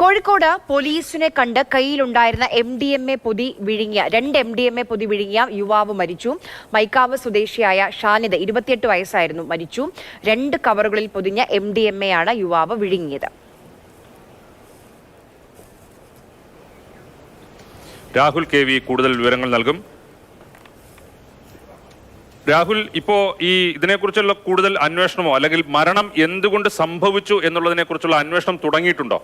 കോഴിക്കോട് പോലീസിനെ കണ്ട് കയ്യിലുണ്ടായിരുന്ന MDMA പൊതി വിഴുങ്ങിയ 2 MDMA പൊതി വിഴുങ്ങിയ യുവാവ് മരിച്ചു. മൈക്കാവ് സ്വദേശിയായ ഷാനിദ് 28 വയസ്സായിരുന്നു മരിച്ചു. 2 കവറുകളിൽ പൊതിഞ്ഞ MDMA ആണ് യുവാവ് വിഴുങ്ങിയത്. രാഹുൽ KV കൂടുതൽ വിവരങ്ങൾ നൽകും. രാഹുൽ, ഇപ്പോ ഇതിനെക്കുറിച്ചുള്ള കൂടുതൽ അന്വേഷണമോ അല്ലെങ്കിൽ മരണം എന്തുകൊണ്ട് സംഭവിച്ചു എന്നുള്ളതിനെ കുറിച്ചുള്ള അന്വേഷണം തുടങ്ങിയിട്ടുണ്ടോ?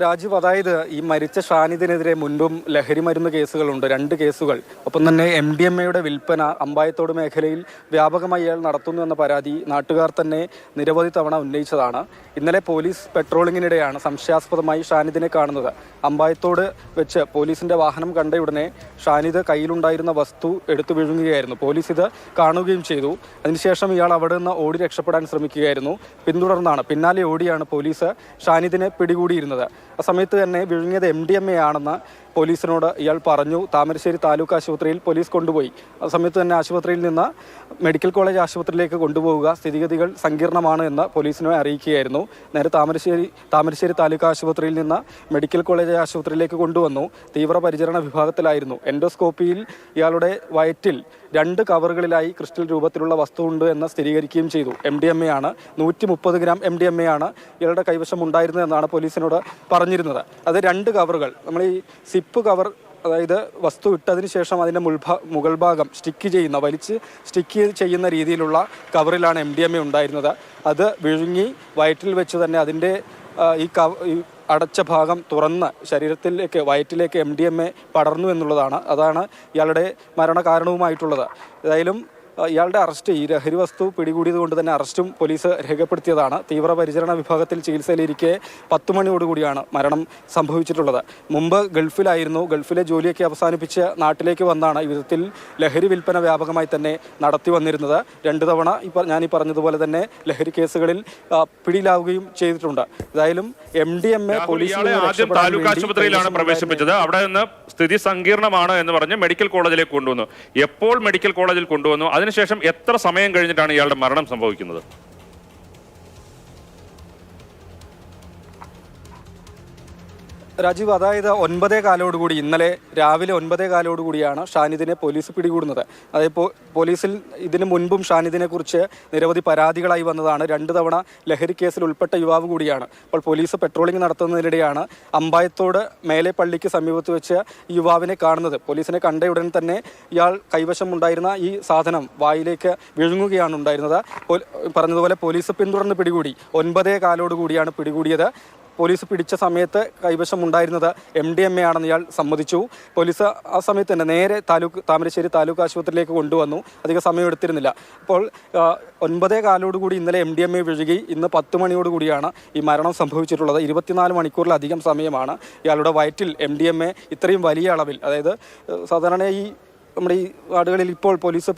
രാജീവ്, അതായത് ഈ മരിച്ച ഷാനിദിനെതിരെ മുൻപും ലഹരി മരുന്ന് കേസുകളുണ്ട്, 2 കേസുകൾ. ഒപ്പം തന്നെ MDMAയുടെ വിൽപ്പന അമ്പായത്തോട് മേഖലയിൽ വ്യാപകമായി അയാൾ നടത്തുന്നു എന്ന പരാതി നാട്ടുകാർ തന്നെ നിരവധി തവണ ഉന്നയിച്ചതാണ്. ഇന്നലെ പോലീസ് പെട്രോളിങ്ങിനിടെയാണ് സംശയാസ്പദമായി ഷാനിദിനെ കാണുന്നത്. അമ്പായത്തോട് വെച്ച് പോലീസിന്റെ വാഹനം കണ്ടയുടനെ ഷാനിദ് കയ്യിലുണ്ടായിരുന്ന വസ്തു എടുത്തു വിഴുങ്ങുകയായിരുന്നു. പോലീസ് ഇത് കാണുകയും ചെയ്തു. അതിനുശേഷം ഇയാൾ അവിടെ നിന്ന് ഓടി രക്ഷപ്പെടാൻ ശ്രമിക്കുകയായിരുന്നു. പിന്നാലെ ഓടിയാണ് പോലീസ് ഷാനിദിനെ പിടികൂടിയിരുന്നത്. ആ സമയത്ത് തന്നെ വിഴുങ്ങിയത് MDMA ആണെന്ന് പോലീസിനോട് ഇയാൾ പറഞ്ഞു. താമരശ്ശേരി താലൂക്ക് ആശുപത്രിയിൽ പോലീസ് കൊണ്ടുപോയി. ആ സമയത്ത് തന്നെ ആശുപത്രിയിൽ നിന്ന് മെഡിക്കൽ കോളേജ് ആശുപത്രിയിലേക്ക് കൊണ്ടുപോവുക, സ്ഥിതിഗതികൾ സങ്കീർണമാണ് എന്ന് പോലീസിനെ അറിയിക്കുകയായിരുന്നു. നേരെ താമരശ്ശേരി താലൂക്ക് ആശുപത്രിയിൽ നിന്ന് മെഡിക്കൽ കോളേജ് ആശുപത്രിയിലേക്ക് കൊണ്ടുവന്നു. തീവ്രപരിചരണ വിഭാഗത്തിലായിരുന്നു. എൻഡോസ്കോപ്പിയിൽ ഇയാളുടെ വയറ്റിൽ 2 കവറുകളിലായി ക്രിസ്റ്റൽ രൂപത്തിലുള്ള വസ്തുവുണ്ട് എന്ന് സ്ഥിരീകരിക്കുകയും ചെയ്തു. MDMA ആണ്, 130 ഗ്രാം MDMA ആണ് ഇയാളുടെ കൈവശം ഉണ്ടായിരുന്നതെന്നാണ് പോലീസിനോട് പറഞ്ഞിരുന്നത്. അത് 2 കവറുകൾ, നമ്മൾ ഈ സിപ്പ് കവർ, അതായത് വസ്തു ഇട്ടതിന് ശേഷം അതിൻ്റെ മുകൾ ഭാഗം വലിച്ച് സ്റ്റിക്ക് ചെയ്യുന്ന രീതിയിലുള്ള കവറിലാണ് MDMA ഉണ്ടായിരുന്നത്. അത് വിഴുങ്ങി വയറ്റിൽ വെച്ച് തന്നെ അതിൻ്റെ ഈ അടച്ച ഭാഗം തുറന്ന് വയറ്റിലേക്ക് MDMA പടർന്നു എന്നുള്ളതാണ്. അതാണ് ഇയാളുടെ മരണകാരണവുമായിട്ടുള്ളത്. ഏതായാലും ഇയാളുടെ അറസ്റ്റ്, ഈ ലഹരി വസ്തു പിടികൂടിയത് കൊണ്ട് തന്നെ അറസ്റ്റും പോലീസ് രേഖപ്പെടുത്തിയതാണ്. തീവ്രപരിചരണ വിഭാഗത്തിൽ ചികിത്സയിലിരിക്കെ 10 മണിയോടുകൂടിയാണ് മരണം സംഭവിച്ചിട്ടുള്ളത്. മുമ്പ് ഗൾഫിലായിരുന്നു. ഗൾഫിലെ ജോലിയൊക്കെ അവസാനിപ്പിച്ച് നാട്ടിലേക്ക് വന്നാണ് ഈ വിധത്തിൽ ലഹരി വിൽപ്പന വ്യാപകമായി തന്നെ നടത്തി വന്നിരുന്നത്. 2 തവണ ഞാൻ പറഞ്ഞതുപോലെ തന്നെ ലഹരി കേസുകളിൽ പിടിയിലാവുകയും ചെയ്തിട്ടുണ്ട്. ഏതായാലും MDMA ആദ്യം താലൂക്ക് ആശുപത്രിയിലാണ് പ്രവേശിപ്പിച്ചത്. അവിടെ നിന്ന് സ്ഥിതി സങ്കീർണമാണ് എന്ന് പറഞ്ഞ് മെഡിക്കൽ കോളേജിലേക്ക് കൊണ്ടുവന്നു. എപ്പോൾ മെഡിക്കൽ കോളേജിൽ കൊണ്ടുവന്നു? അതിനുശേഷം എത്ര സമയം കഴിഞ്ഞിട്ടാണ് ഇയാളുടെ മരണം സംഭവിക്കുന്നത്? രാജീവ്, അതായത് 9:15 ഇന്നലെ രാവിലെ 9:15 ഷാനിദിനെ പോലീസ് പിടികൂടുന്നത്. അതായത് പോലീസിൽ ഇതിനു മുൻപും ഷാനിദിനെ കുറിച്ച് നിരവധി പരാതികളായി വന്നതാണ്. 2 തവണ ലഹരി കേസിൽ ഉൾപ്പെട്ട യുവാവ് കൂടിയാണ്. അപ്പോൾ പോലീസ് പെട്രോളിംഗ് നടത്തുന്നതിനിടെയാണ് അമ്പായത്തോട് മേലെ പള്ളിക്ക് സമീപത്ത് വെച്ച് യുവാവിനെ കാണുന്നത്. പോലീസിനെ കണ്ടയുടൻ തന്നെ ഇയാൾ കൈവശമുണ്ടായിരുന്ന ഈ സാധനം വായിലേക്ക് വിഴുങ്ങുകയാണ് ഉണ്ടായിരുന്നത്. പറഞ്ഞതുപോലെ പോലീസ് പിന്തുടർന്ന് പിടികൂടി. 9:15 പിടികൂടിയത്. പോലീസ് പിടിച്ച സമയത്ത് കൈവശം ഉണ്ടായിരുന്നത് MDMA ആണെന്ന് ഇയാൾ സമ്മതിച്ചു. പോലീസ് ആ സമയത്ത് തന്നെ നേരെ താമരശ്ശേരി താലൂക്ക് ആശുപത്രിയിലേക്ക് കൊണ്ടുവന്നു. അധികം സമയം എടുത്തിരുന്നില്ല. അപ്പോൾ 9:15 ഇന്നലെ MDMA വിഴുകി. ഇന്ന് 10 മണിയോടുകൂടിയാണ് ഈ മരണം സംഭവിച്ചിട്ടുള്ളത്. 24 മണിക്കൂറിലധികം സമയമാണ് ഇയാളുടെ വയറ്റിൽ MDMA ഇത്രയും വലിയ അളവിൽ, അതായത് സാധാരണ നമ്മുടെ ഈ നാടുകളിൽ ഇപ്പോൾ പോലീസ്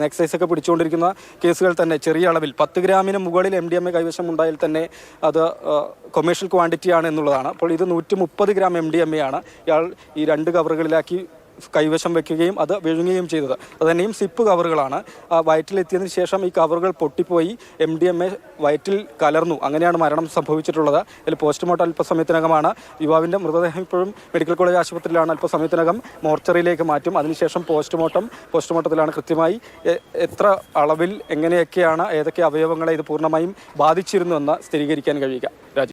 എക്സൈസൊക്കെ പിടിച്ചുകൊണ്ടിരിക്കുന്ന കേസുകൾ തന്നെ ചെറിയ അളവിൽ 10 ഗ്രാമിന് മുകളിൽ MDMA കൈവശം ഉണ്ടായാൽ തന്നെ അത് കൊമേഴ്ഷ്യൽ ക്വാണ്ടിറ്റി ആണ് എന്നുള്ളതാണ്. അപ്പോൾ ഇത് 130 ഗ്രാം MDMA ആണ് ഇയാൾ ഈ 2 കവറുകളിലാക്കി കൈവശം വെക്കുകയും അത് വിഴുങ്ങുകയും ചെയ്തത്. അതുതന്നെയും സിപ്പ് കവറുകളാണ്. വയറ്റിലെത്തിയതിന് ശേഷം ഈ കവറുകൾ പൊട്ടിപ്പോയി MDMA വയറ്റിൽ കലർന്നു. അങ്ങനെയാണ് മരണം സംഭവിച്ചിട്ടുള്ളത്. ഇതിൽ പോസ്റ്റ്മോർട്ടം അല്പസമയത്തിനകമാണ്. യുവാവിൻ്റെ മൃതദേഹം ഇപ്പോഴും മെഡിക്കൽ കോളേജ് ആശുപത്രിയിലാണ്. അല്പസമയത്തിനകം മോർച്ചറിയിലേക്ക് മാറ്റും. അതിനുശേഷം പോസ്റ്റ്മോർട്ടത്തിലാണ് കൃത്യമായി എത്ര അളവിൽ, എങ്ങനെയൊക്കെയാണ്, ഏതൊക്കെ അവയവങ്ങളെ ഇത് പൂർണ്ണമായും ബാധിച്ചിരുന്നു എന്ന് സ്ഥിരീകരിക്കാൻ കഴിയുക.